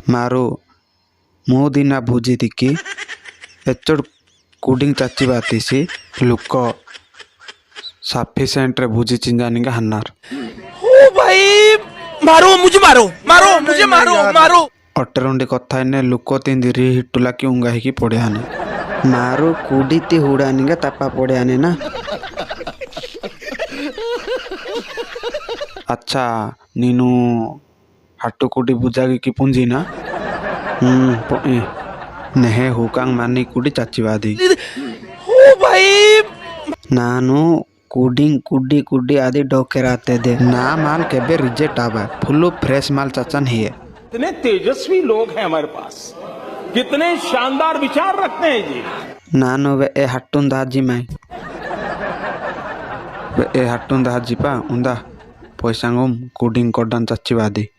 मारो मोदिना भुजी दिकी एचड़ कुडिंग चाची बाती सी लुक सफिशिएंट रे भुजी चिंजानी का हन्नार ओ भाई मारो मुझे मारो मारो मुझे मारो मारो अटरुंडी कथा ने लुक तिंदिरी हिटुला की उंगा ही की पड़ियाने मारो कुडीती हुडानी का तापा पड़ियाने ना अच्छा नीनू हाटू कुडी बुजागी की पुंजी ना नेहे हुकांग मानी कुडी चाचीवादी ओ भाई नानु कुडिंग कुडी कुडी आदि डोकेराते दे ना माल केबे रिजेक्ट आवा फुल्लू फ्रेश माल चाचन ही है। कितने तेजस्वी लोग हैं हमारे पास, कितने शानदार विचार रखते हैं जी। नानु वे ए हट्टुन दाजी माई वे ए हट्टुन दाजी पा उंदा पैसांगुम कुडिंग कोडन चाचीवादी